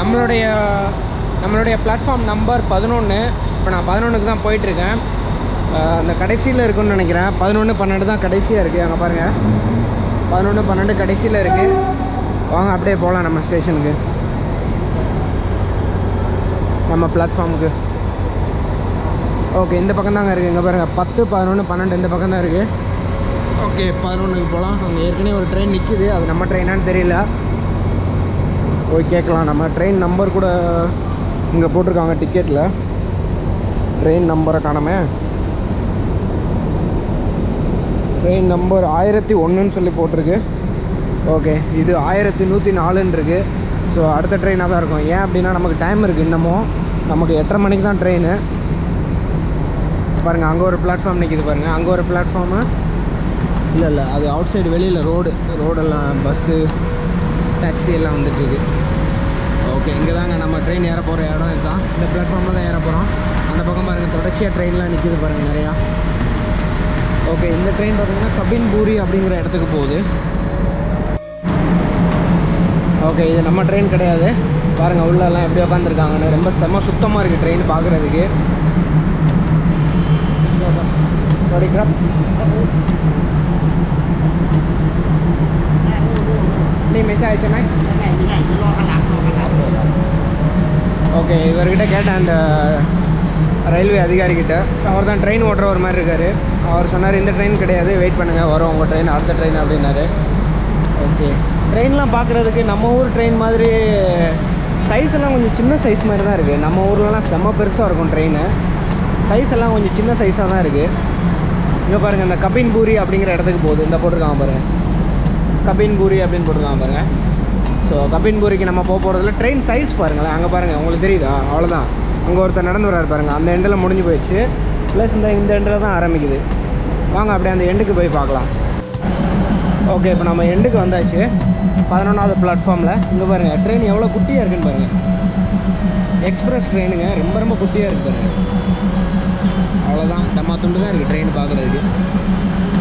நம்மளுடைய platform number 11. இப்போ நான் 11க்கு தான் போயிட்டுருக்கேன். அந்த கடைசியில் இருக்குன்னு நினைக்கிறேன். 11, 12 தான் கடைசியாக இருக்குது. அங்கே பாருங்கள், 11, 12 கடைசியில் இருக்குது. வாங்க அப்படியே போகலாம் நம்ம ஸ்டேஷனுக்கு, நம்ம பிளாட்ஃபார்முக்கு. ஓகே, இந்த பக்கம் தாங்க இருக்குது. இங்கே பாருங்கள், 10, 11, 12 இந்த பக்கம் தான் இருக்குது. ஓகே, 11க்கு போகலாம். அங்கே ஏற்கனவே ஒரு ட்ரெயின் நிற்கிது. அது நம்ம ட்ரெயினான்னு தெரியல, போய் கேட்கலாம். நம்ம ட்ரெயின் நம்பர் கூட இங்கே போட்டிருக்காங்க டிக்கெட்டில். ட்ரெயின் நம்பரை காணாமே. ட்ரெயின் நம்பர் 1001ன்னு சொல்லி போட்டிருக்கு. ஓகே, இது 1104ன்னு இருக்குது. ஸோ அடுத்த ட்ரெயினாக தான் இருக்கும். ஏன் அப்படின்னா நமக்கு டைம் இருக்குது. இன்னமும் நமக்கு 8:30 மணிக்கு தான் ட்ரெயின். பாருங்கள், அங்கே ஒரு பிளாட்ஃபார்ம் நிற்கிது பாருங்கள். அங்கே ஒரு பிளாட்ஃபார்மு இல்லை, அது அவுட் சைடு வெளியில் ரோடெல்லாம் பஸ்ஸு டாக்ஸி எல்லாம் வந்துட்டுருக்கு. ஓகே, இங்கே தாங்க நம்ம ட்ரெயின் ஏற போகிற இடம் இதுதான். இந்த பிளாட்ஃபார்மில் தான் ஏற போகிறோம். அந்த பக்கம் பாருங்கள், தொடர்ச்சியாக ட்ரெயின்லாம் நிற்கிது பாருங்கள் நிறையா. ஓகே, இந்த ட்ரெயின் பார்த்திங்கன்னா கபின் பூரி அப்படிங்கிற இடத்துக்கு போகுது. ஓகே, இது நம்ம ட்ரெயின் கிடையாது. பாருங்கள் உள்ளெல்லாம் எப்படி உட்காந்துருக்காங்கன்னு. ரொம்ப செம்ம சுத்தமாக இருக்குது ட்ரெயின் பார்க்குறதுக்கு. ஓகே, இவர்கிட்ட கேட்டேன், அந்த ரயில்வே அதிகாரிக்கிட்ட. அவர் தான் ட்ரெயின் ஓட்டுற மாதிரி இருக்கார். அவர் சொன்னார், இந்த ட்ரெயின் கிடையாது, வெயிட் பண்ணுங்கள், வரும் உங்கள் ட்ரெயின், அடுத்த ட்ரெயின் அப்படின்னாரு. ஓகே, ட்ரெயின்லாம் பார்க்குறதுக்கு நம்ம ஊர் ட்ரெயின் மாதிரி சைஸ் எல்லாம் கொஞ்சம் சின்ன சைஸ் மாதிரி தான் இருக்குது. நம்ம ஊர்லலாம் செம்ம பெருசாக இருக்கும் ட்ரெயின். சைஸ் எல்லாம் கொஞ்சம் சின்ன சைஸாக தான் இருக்குது. இங்கே பாருங்கள், இந்த கபின் பூரி அப்படிங்கிற இடத்துக்கு போகுது. இந்த போட்டிருக்காங்க பாருங்கள், கபின் பூரி அப்படின்னு போட்டிருக்காங்க பாருங்கள். ஸோ கபின் பூரிக்கு நம்ம போகிறதுல ட்ரெயின் சைஸ் பாருங்களேன். அங்கே பாருங்கள், உங்களுக்கு தெரியுதா? அவ்வளோதான். அங்கே ஒருத்தர் நடந்து வர்றாரு பாருங்கள். அந்த எண்டில் முடிஞ்சு போயிடுச்சு. ப்ளஸ் இந்த எண்டில் தான் ஆரம்பிக்குது. வாங்க அப்படியே அந்த எண்டுக்கு போய் பார்க்கலாம். ஓகே, இப்போ நம்ம எண்டுக்கு வந்தாச்சு, 11வது பிளாட்ஃபார்மில். இங்கே பாருங்கள், ட்ரெயின் எவ்வளோ குட்டியாக இருக்குன்னு பாருங்கள். எக்ஸ்பிரஸ் ட்ரெயினுங்க, ரொம்ப ரொம்ப குட்டியாக இருக்குது பாருங்கள். அவ்வளோதான், தம்மா துண்டு தான் இருக்குது ட்ரெயின் பார்க்குறதுக்கு.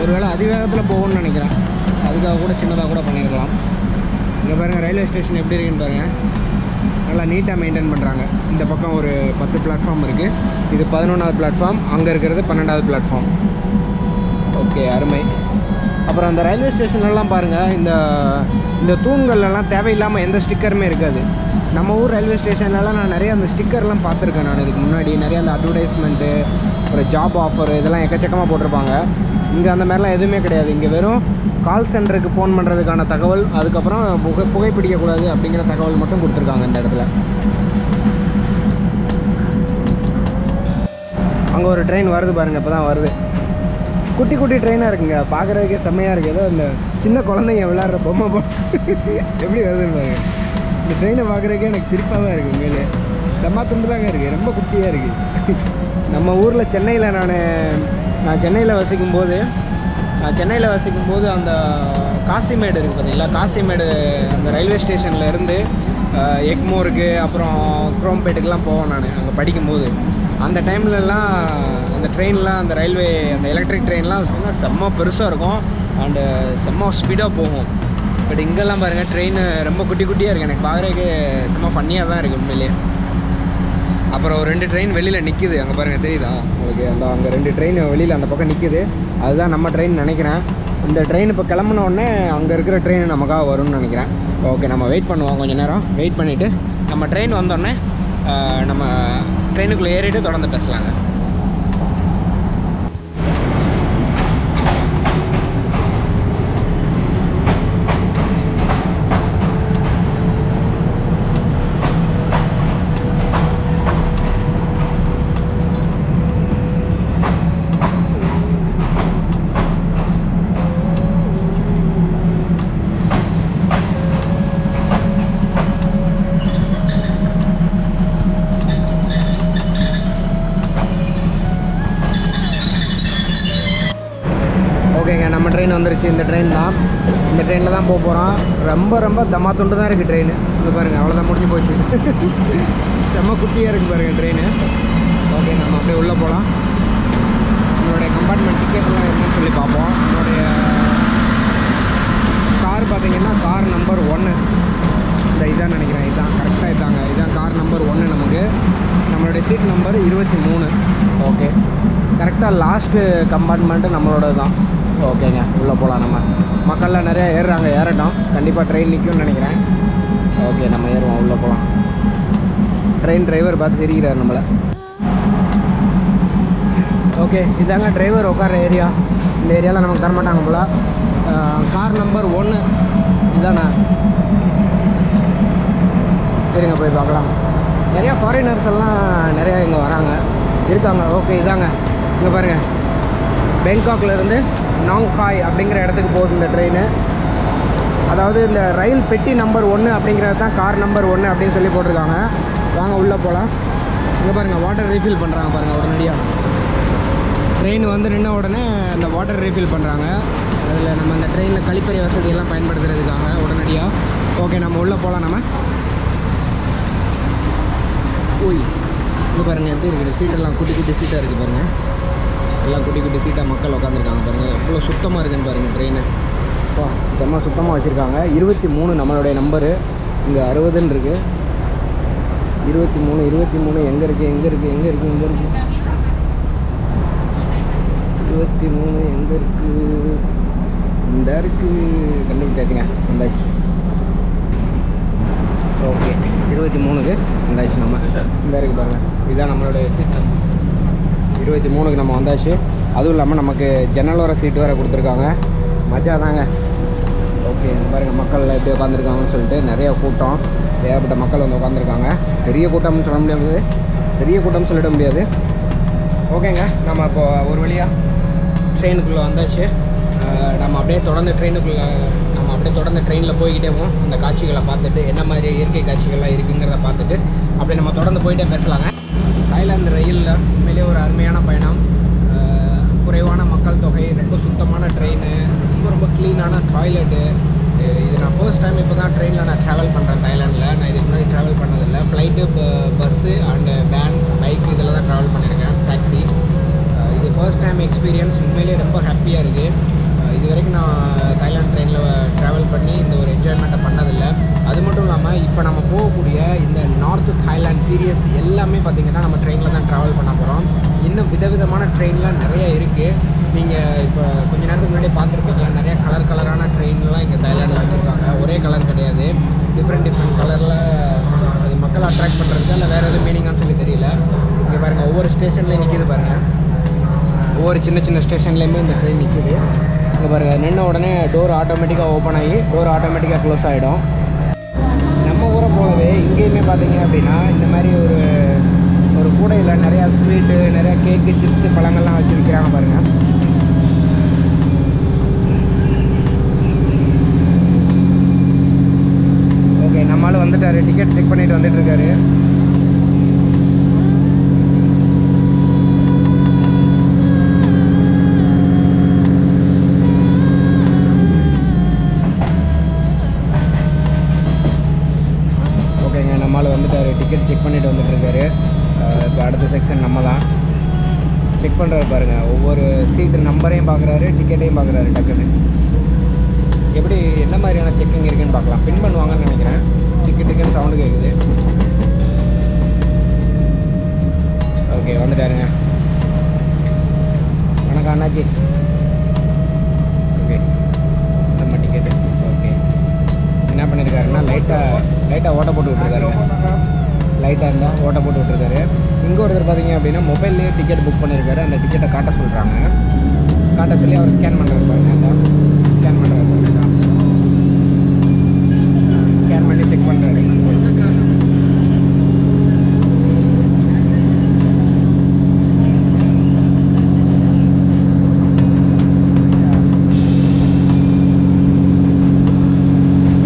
ஒருவேளை அதிவேகத்தில் போகணும்னு நினைக்கிறேன், அதுக்காக கூட சின்னதாக கூட பண்ணியிருக்கலாம். இங்கே பாருங்கள், ரயில்வே ஸ்டேஷன் எப்படி இருக்குன்னு பாருங்கள். நல்லா நீட்டாக மெயின்டைன் பண்ணுறாங்க. இந்த பக்கம் ஒரு 10 பிளாட்ஃபார்ம் இருக்குது. இது 11வது பிளாட்ஃபார்ம், அங்கே இருக்கிறது 12வது பிளாட்ஃபார்ம். ஓகே, அருமை. அப்புறம் அந்த ரயில்வே ஸ்டேஷன்லாம் பாருங்கள், இந்த தூண்கள்லாம் தேவையில்லாமல் எந்த ஸ்டிக்கருமே இருக்காது. நம்ம ஊர் ரயில்வே ஸ்டேஷன்லலாம் நான் நிறைய அந்த ஸ்டிக்கர்லாம் பார்த்துருக்கேன். நான் இதுக்கு முன்னாடி நிறைய அந்த அட்வர்டைஸ்மெண்ட்டு, ஒரு ஜாப் ஆஃபர் இதெல்லாம் எக்கச்சக்கமாக போட்டிருப்பாங்க. இங்கே அந்த மாதிரிலாம் எதுவுமே கிடையாது. இங்கே வெறும் கால் சென்டருக்கு ஃபோன் பண்ணுறதுக்கான தகவல், அதுக்கப்புறம் புகைப்பிடிக்கக்கூடாது அப்படிங்கிற தகவல் மட்டும் கொடுத்துருக்காங்க இந்த இடத்துல. அங்கே ஒரு ட்ரெயின் வருது பாருங்கள், இப்போ தான் வருது. குட்டி குட்டி ட்ரெயினாக இருக்குங்க, பார்க்குறதுக்கே செம்மையாக இருக்குது. ஏதோ இந்த சின்ன குழந்தைங்க விளையாடுற பொம்மை எப்படி வருதுன்னு பாருங்க. இந்த ட்ரெயினை பார்க்குறதுக்கே எனக்கு சிரிப்பாக தான் இருக்குது. உண்மையிலே செம்ம துண்டு தாங்க இருக்குது, ரொம்ப குட்டியாக இருக்குது. நம்ம ஊரில் சென்னையில் நான் சென்னையில் வசிக்கும் போது அந்த காசிமேடு இருக்குது பார்த்தீங்களா, காசிமேடு அந்த ரயில்வே ஸ்டேஷனில் இருந்து எக்மோருக்கு அப்புறம் குரோம்பேட்டுக்கெலாம் போவேன் நான் அங்கே படிக்கும்போது. அந்த டைம்லலாம் அந்த ட்ரெயின்லாம், அந்த ரயில்வே, அந்த எலக்ட்ரிக் ட்ரெயின்லாம் செம்ம பெருசாக இருக்கும் அண்டு செம்ம ஸ்பீடாக போகும். பட் இங்கெல்லாம் பாருங்கள், ட்ரெயின் ரொம்ப குட்டி குட்டியாக இருக்குது. எனக்கு பார்க்குறதுக்கு செம்ம ஃபன்னியாக தான் இருக்குது உண்மையிலே. அப்புறம் ஒரு 2 ட்ரெயின் வெளியில் நிற்கிது, அங்கே பாருங்கள், தெரியுதா உங்களுக்கு? அங்கே 2 ட்ரெயின் வெளியில் அந்த பக்கம் நிற்கிது. அதுதான் நம்ம ட்ரெயின் நினைக்கிறேன். இந்த ட்ரெயின் இப்போ கிளம்புன உடனே அங்கே இருக்கிற ட்ரெயின் நமக்காக வரும்னு நினைக்கிறேன். ஓகே, நம்ம வெயிட் பண்ணுவோம், கொஞ்சம் நேரம் வெயிட் பண்ணிவிட்டு நம்ம ட்ரெயின் வந்தோடனே நம்ம ட்ரெயினுக்குள்ளே ஏறிட்டு தொடர்ந்து பேசலாங்க. ஓகேங்க, நம்ம ட்ரெயின் வந்துருச்சு. இந்த ட்ரெயினில் தான் போக போகிறோம். ரொம்ப ரொம்ப தம்மா துண்டு தான் இருக்குது ட்ரெயின். இது பாருங்கள், அவ்வளோதான், முடிஞ்சு போச்சு. செம்ம குட்டியாக இருக்குது பாருங்கள் ட்ரெயின். ஓகே, நம்ம அப்படியே உள்ளே போகலாம். என்னுடைய கம்பார்ட்மெண்ட் டிக்கெட்லாம் என்னன்னு சொல்லி பார்ப்போம். என்னுடைய கார் பார்த்திங்கன்னா கார் நம்பர் 1. இதான் நினைக்கிறேன், இதான் கரெக்டாக இதாங்க. Seat number 23. ஓகே, கரெக்டாக லாஸ்ட்டு கம்பார்ட்மெண்ட்டு நம்மளோட தான். ஓகேங்க, உள்ளே போகலாம். நம்ம மக்கள்லாம் நிறையா ஏறுறாங்க, ஏறட்டும். கண்டிப்பாக ட்ரெயின் நிற்கும்னு நினைக்கிறேன். ஓகே, நம்ம ஏறுவோம், உள்ளே போகலாம். ட்ரெயின் டிரைவர் பார்த்து சிரிக்கிறார் நம்மளை. ஓகே, இதாங்க டிரைவர் உட்கார ஏரியா. இந்த ஏரியாவில் நமக்கு தரமாட்டாங்க போல். Car number 1 இதாண்ணா. சரிங்க, போய் பார்க்கலாம். நிறையா ஃபாரினர்ஸ் எல்லாம் நிறையா இங்கே வராங்க, இருக்காங்க. ஓகே, இதாங்க, இங்கே பாருங்கள். பேங்காக்லேருந்து நாங்காய் அப்படிங்கிற இடத்துக்கு போகுது இந்த ட்ரெயின். அதாவது இந்த ரயில் பெட்டி நம்பர் 1 அப்படிங்கிறது தான் கார் நம்பர் 1 அப்படின்னு சொல்லி போட்டிருக்காங்க. வாங்க உள்ளே போகலாம். இங்கே பாருங்கள், வாட்டர் ரீஃபில் பண்ணுறாங்க பாருங்கள் உடனடியாக. ட்ரெயின் வந்து நின்ன உடனே அந்த வாட்டர் ரீஃபில் பண்ணுறாங்க. அதில் நம்ம அந்த ட்ரெயினில் கழிப்பறை வசதியெல்லாம் பயன்படுத்துறதுக்காக உடனடியாக. ஓகே, நம்ம உள்ளே போகலாம். நம்ம இங்கே பாருங்கள் எப்படி இருக்குது. சீட்டெல்லாம் குட்டி குட்டி சீட்டாக இருக்குது பாருங்கள். எல்லாம் குட்டி குட்டி சீட்டாக மக்கள் உட்காந்துருக்காங்க பாருங்கள். எவ்வளோ சுத்தமாக இருக்குதுன்னு பாருங்கள் ட்ரெயின். செம்ம சுத்தமாக வச்சுருக்காங்க. 23 நம்மளுடைய நம்பரு. இங்கே 60ன்னு இருக்குது. 23 எங்கே இருக்குது 23 எங்கே இருக்குது இந்த இருக்குது. கண்டுபிடிச்சாச்சுங்க, வந்தாச்சு. ஓகே, 23க்கு வந்தாச்சு நம்ம. இந்த இருக்குது பாருங்கள், இதுதான் நம்மளுடைய சீட் நம்பர் 23க்கு நம்ம வந்தாச்சு. அதுவும் இல்லாமல் நமக்கு ஜன்னலோர சீட்டு வேறு கொடுத்துருக்காங்க. மஜா தாங்க. ஓகே, பாருங்கள் மக்கள் எப்படி உட்காந்துருக்காங்கன்னு சொல்லிட்டு நிறைய கூட்டம், ஏகப்பட்ட மக்கள் வந்து உட்காந்துருக்காங்க. பெரிய கூட்டம்னு சொல்ல முடியாது, பெரிய கூட்டம்னு சொல்லிட முடியாது. ஓகேங்க, நம்ம இப்போ ஒரு வழியாக ட்ரெயினுக்குள்ளே வந்தாச்சு. நம்ம அப்படியே தொடர்ந்து ட்ரெயினில் போய்கிட்டே போவோம். அந்த காட்சிகளை பார்த்துட்டு என்ன மாதிரி இயற்கை காட்சிகள்லாம் இருக்குங்கிறத பார்த்துட்டு அப்படியே நம்ம தொடர்ந்து போயிட்டே பேசலாங்க. தாய்லாந்து ரயிலில் உண்மையிலே ஒரு அருமையான பயணம். குறைவான மக்கள் தொகை, ரொம்ப சுத்தமான ட்ரெயின், ரொம்ப க்ளீனான டாய்லெட்டு. இது நான் ஃபர்ஸ்ட் டைம் இப்போ தான் ட்ரெயினில் நான் ட்ராவல் பண்ணுறேன் தாய்லாண்டில். நான் இதுக்கு முன்னாடி ட்ராவல் பண்ணதில்லை. Flight, bus and van, bike இதில் தான் ட்ராவல் பண்ணியிருக்கேன், டாக்ஸி. இது ஃபர்ஸ்ட் டைம் எக்ஸ்பீரியன்ஸ். உண்மையிலே ரொம்ப ஹாப்பியாக இருக்குது. இது வரைக்கும் நான் தாய்லாந்து ட்ரெயினில் ட்ராவல் பண்ணி இந்த ஒரு என்ஜாய்மெண்ட்டை பண்ணதில்லை. அது மட்டும் இல்லாமல் இப்போ நம்ம போகக்கூடிய இந்த நார்த் தாய்லாந்து சீரியஸ் எல்லாமே பார்த்திங்கன்னா நம்ம ட்ரெயினில் தான் ட்ராவல் பண்ண போகிறோம். இன்னும் விதவிதமான ட்ரெயின்லாம் நிறையா இருக்குது. நீங்கள் இப்போ கொஞ்சம் நேரத்துக்கு முன்னாடி பார்த்துருப்பீங்க, நிறையா கலரான ட்ரெயின்லாம் இங்கே தாய்லாண்டில் வச்சுருக்காங்க. ஒரே கலர் கிடையாது, டிஃப்ரெண்ட் கலரில். அது மக்களை அட்ராக்ட் பண்ணுறதுக்கு இல்லை வேறு எதுவும் மீனிங்கான்னு சொல்லி தெரியல. இங்கே பாருங்கள், ஒவ்வொரு ஸ்டேஷன்லேயும் நிற்கிது பாருங்கள். ஒவ்வொரு சின்ன ஸ்டேஷன்லேயுமே இந்த ட்ரெயின் நிற்கிது. இங்கே பாருங்கள், நின்ன உடனே டோர் ஆட்டோமேட்டிக்காக ஓப்பன் ஆகி டோர் ஆட்டோமேட்டிக்காக க்ளோஸ் ஆகிடும். நம்ம ஊரை போலவே இங்கேயுமே பார்த்தீங்க அப்படின்னா இந்த மாதிரி ஒரு கூடையில் நிறையா ஸ்வீட்டு, நிறையா கேக்கு, சிப்ஸு, பழங்கள்லாம் வச்சு விற்கிறாங்க பாருங்கள். ஓகே, நம்மளும் வந்துட்டார், டிக்கெட் செக் பண்ணிவிட்டு வந்துட்டுருக்காரு. வந்துட்டார், டிக்கெட் செக் பண்ணிவிட்டு வந்துட்டுருக்காரு. இப்போ அடுத்த செக்ஷன் நம்ம தான் செக் பண்ணுறாரு பாருங்கள். ஒவ்வொரு சீட்டு நம்பரையும் பார்க்குறாரு, டிக்கெட்டையும் பார்க்குறாரு. டக்குன்னு எப்படி என்ன மாதிரியான செக்கிங் இருக்குதுன்னு பார்க்கலாம். பின் பண்ணுவாங்கன்னு நினைக்கிறேன். டிக்கெட்டுக்குன்னு சவுண்டு கேட்குது. ஓகே, வந்துட்டாருங்க. வணக்கம் அண்ணாச்சி. ஓகே, நம்ம டிக்கெட்டு. ஓகே, என்ன பண்ணியிருக்காருன்னா லைட்டாக ஓட்ட போட்டு விட்டுருக்காருங்க. லைட்டாக இருந்தால் ஓட்ட போட்டு விட்டுருக்காரு. இங்கே ஒருத்தர் பார்த்தீங்க அப்படின்னா மொபைல்லேயே டிக்கெட் புக் பண்ணியிருக்காரு. அந்த டிக்கெட்டை காட்ட சொல்கிறாங்க. காட்ட சொல்லி அவர் ஸ்கேன் பண்ணுறது பாருங்கள். அந்த ஸ்கேன் பண்ணுறது பாருங்க. ஸ்கேன் பண்ணி செக் பண்ணுறாரு.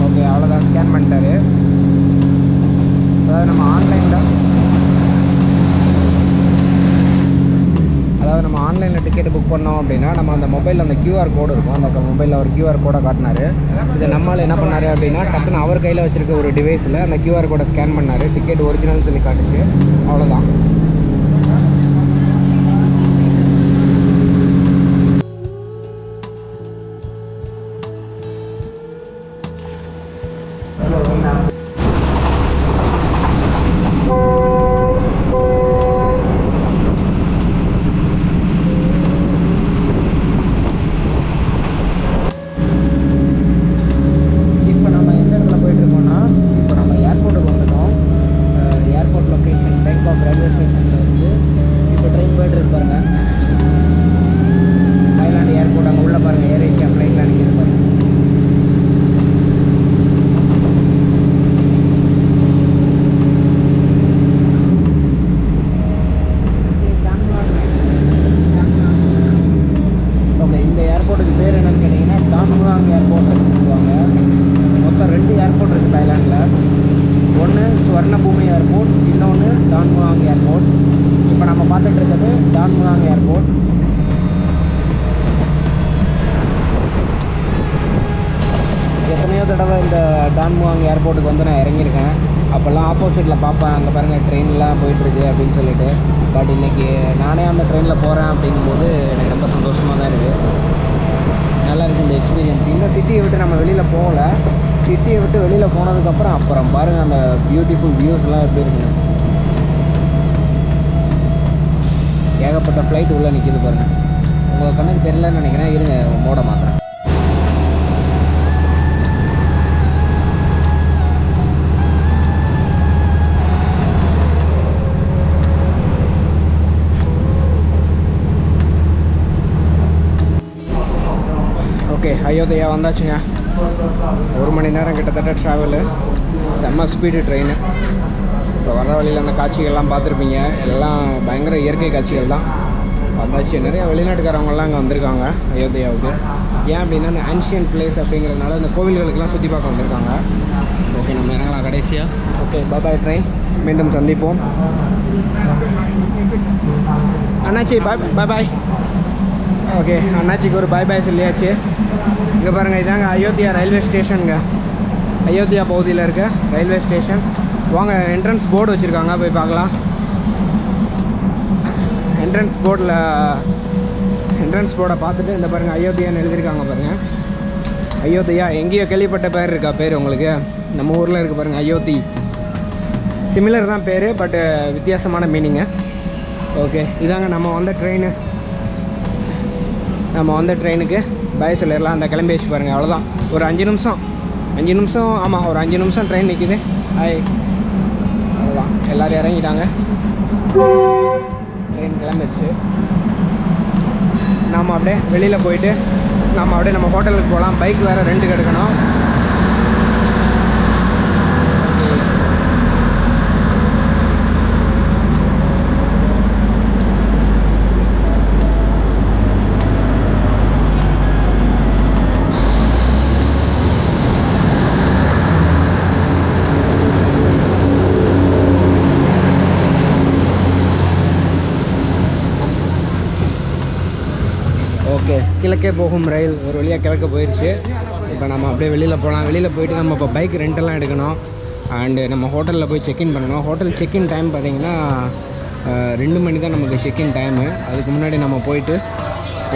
ஓகே, அவ்வளோதான், ஸ்கேன் பண்ணிட்டாரு. அதாவது நம்ம ஆன்லைனில் டிக்கெட்டு புக் பண்ணோம் அப்படின்னா நம்ம அந்த மொபைலில் அந்த QR கோடு இருக்கும். அந்த மொபைலில் ஒரு QR கோடை காட்டினார். இதை நம்மளால் என்ன பண்ணார் அப்படின்னா டக்குன்னு அவர் கையில் வச்சுருக்க ஒரு டிவைஸில் அந்த QR கோடை ஸ்கேன் பண்ணார். டிக்கெட் ஒரிஜினல் சொல்லி காட்டுச்சு. அவ்வளோதான். ஏர்போர்ட்ஸ் தாய்லாண்டில். ஒன்று ஸ்வர்ணபூமி ஏர்போர்ட், இன்னொன்று டான் முவாங் ஏர்போர்ட். இப்போ நம்ம பார்த்துட்டு இருக்கிறது டான் முவாங் ஏர்போர்ட். எத்தனையோ தடவை இந்த டான் முவாங் ஏர்போர்ட்டுக்கு வந்து நான் இறங்கியிருக்கேன். அப்போல்லாம் ஆப்போசிட்டில் பார்ப்பேன், அங்கே பாருங்கள் ட்ரெயின்லாம் போயிட்டுருக்கு அப்படின்னு சொல்லிட்டு. பட் இன்றைக்கி நானே அந்த ட்ரெயினில் போகிறேன் அப்படிங்கும்போது எனக்கு ரொம்ப சந்தோஷமாக தான் இருக்குது. நல்லா இருக்குது இந்த எக்ஸ்பீரியன்ஸ். இந்த சிட்டியை விட்டு நம்ம வெளியில் போகல. சிட்டியை விட்டு வெளியில் போனதுக்கப்புறம் பாருங்கள் அந்த பியூட்டிஃபுல் வியூஸ்லாம் எப்படி இருக்குங்க. ஏகப்பட்ட ஃப்ளைட் உள்ளே நிற்கிது பாருங்கள். உங்கள் கண்ணுக்கு தெரியலன்னு நினைக்கிறேன். இருங்க மோட மாத்திரம். ஓகே, அயோத்தியா வந்தாச்சுங்க. 1 மணி நேரம் கிட்டத்தட்ட ட்ராவலு. செம்ம ஸ்பீடு ட்ரெயின். இப்போ வர வழியில் அந்த காட்சிகள்லாம் பார்த்துருப்பீங்க. எல்லாம் பயங்கர இயற்கை காட்சிகள் தான். வந்தாச்சு. நிறைய வெளிநாட்டுக்காரவங்களாம் அங்கே வந்திருக்காங்க அயோத்தியாவுக்கு. ஏன் அப்படின்னா இந்த ஆன்ஷியன்ட் பிளேஸ் அப்படிங்கிறதுனால இந்த கோவில்களுக்கெல்லாம் சுற்றி பார்க்க வந்திருக்காங்க. ஓகே, நம்ம இறங்கலாம் கடைசியாக. ஓகே, பாய் ட்ரெயின். மீண்டும் சந்திப்போம். அண்ணாச்சி பாய் பாய். ஓகே, அண்ணாச்சிக்கு ஒரு பாய் சொல்லியாச்சு. இங்கே பாருங்கள், இதாங்க அயோத்தியா ரயில்வே ஸ்டேஷனுங்க. அயோத்தியா பகுதியில் இருக்க ரயில்வே ஸ்டேஷன். வாங்க, என்ட்ரன்ஸ் போர்டு வச்சுருக்காங்க, போய் பார்க்கலாம். என்ட்ரன்ஸ் போர்டை பார்த்துட்டு இந்த பாருங்கள் அயோத்தியான்னு எழுதியிருக்காங்க பாருங்கள். அயோத்தியா எங்கேயோ கேள்விப்பட்ட பேர் இருக்கா? பேர் உங்களுக்கு நம்ம ஊரில் இருக்குது பாருங்கள், அயோத்தி. சிமிலர் தான் பேர், பட்டு வித்தியாசமான மீனிங்கு. ஓகே, இதாங்க நம்ம வந்த ட்ரெயினுக்கு பாய் சொல்லிடலாம். அந்த கிளம்பிச்சு பாருங்கள். அவ்வளோதான், ஒரு 5 நிமிஷம். ஆமாம், ஒரு 5 நிமிஷம் ட்ரெயின் நிற்கிது. அவ்வளோதான், எல்லோரும் இறங்கிட்டாங்க. ட்ரெயின் கிளம்பிடுச்சு. நாம் அப்படியே வெளியில் போயிட்டு நம்ம ஹோட்டலுக்கு போகலாம். பைக் வேறு ரெண்டுக்கு எடுக்கணும். ஓகே, கிழக்கே போகும் ரயில் ஒரு வழியாக கிழக்க போயிடுச்சு. இப்போ நம்ம அப்படியே வெளியில் போகலாம். வெளியில் போயிட்டு நம்ம இப்போ பைக் ரெண்டெல்லாம் எடுக்கணும். அண்டு நம்ம ஹோட்டலில் போய் செக்இன் பண்ணணும். ஹோட்டல் செக்இன் டைம் பார்த்திங்கன்னா 2 மணி தான் நமக்கு செக்இன் டைமு. அதுக்கு முன்னாடி நம்ம போயிட்டு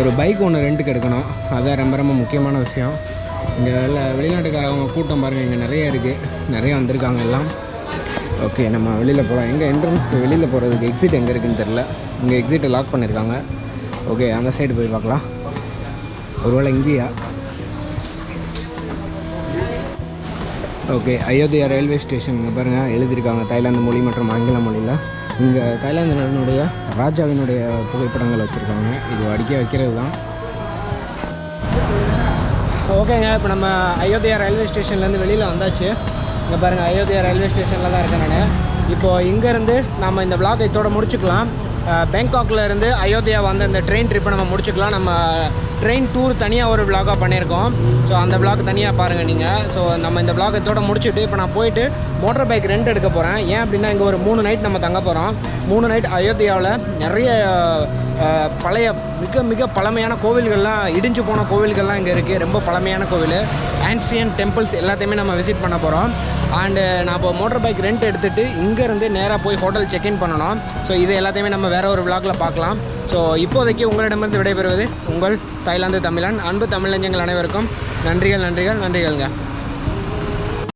ஒரு பைக் ஒன்று ரெண்டுக்கு எடுக்கணும். அதுதான் ரொம்ப முக்கியமான விஷயம். இங்கே வெளிநாட்டுக்காரவங்க கூட்டம் பாருங்கள், இங்கே நிறைய இருக்குது. நிறைய வந்திருக்காங்க எல்லாம். ஓகே, நம்ம வெளியில் போகலாம். எங்கே என்ட்ரன்ஸ் வெளியில் போகிறதுக்கு எக்ஸிட் எங்கே இருக்குதுன்னு தெரில. இங்கே எக்ஸிட்டை லாக் பண்ணியிருக்காங்க. ஓகே, அந்த சைடு போய் பார்க்கலாம். ஒருவேளை இங்கேயா? ஓகே, அயோத்தியா ரயில்வே ஸ்டேஷன் இங்கே பாருங்கள் எழுதியிருக்காங்க தாய்லாந்து மொழி மற்றும் ஆங்கில மொழியில். இங்கே தாய்லாந்தினுடைய ராஜாவினுடைய புகைப்படங்கள் வச்சுருக்காங்க. இது அடிக்க வைக்கிறது தான். ஓகேங்க, இப்போ நம்ம அயோத்தியா ரயில்வே ஸ்டேஷன்லேருந்து வெளியில் வந்தாச்சு. இங்கே பாருங்கள், அயோத்தியா ரயில்வே ஸ்டேஷனில் தான் இருக்கேன் நான். இப்போது இங்கேருந்து நம்ம இந்த விளாக் இதோட முடிச்சுக்கலாம். பேங்காக்கில் இருந்து அயோத்தியா வந்து இந்த ட்ரெயின் ட்ரிப்பை நம்ம முடிச்சுக்கலாம். நம்ம ட்ரெயின் டூர் தனியாக ஒரு விளாகாக பண்ணியிருக்கோம். ஸோ அந்த விளாக் தனியாக பாருங்கள் நீங்கள். ஸோ நம்ம இந்த விளாக் இதோட முடிச்சுட்டு இப்போ நான் போயிட்டு மோட்டர் பைக் ரெண்ட் எடுக்க போகிறேன். ஏன் அப்படின்னா இங்கே ஒரு 3 நைட் நம்ம தங்க போகிறோம். 3 நைட் அயோத்தியாவில் நிறைய பழைய மிக பழமையான கோவில்கள்லாம், இடிஞ்சு போன கோவில்கள்லாம் இங்கே இருக்குது. ரொம்ப பழமையான கோவில், ஆன்சியன் டெம்பிள்ஸ் எல்லாத்தையுமே நம்ம விசிட் பண்ண போகிறோம். அண்டு நான் இப்போ மோட்டர் பைக் ரெண்ட் எடுத்துகிட்டு இங்கேருந்து நேராக போய் ஹோட்டல் செக்இன் பண்ணணும். ஸோ இது எல்லாத்தையுமே நம்ம வேறு ஒரு விளாகில் பார்க்கலாம். ஸோ இப்போதைக்கு உங்களிடமிருந்து விடைபெறுவது உங்கள் தாய்லாந்து தமிழன். அன்பு தமிழ் நெஞ்சங்கள் அனைவருக்கும் நன்றிகள்.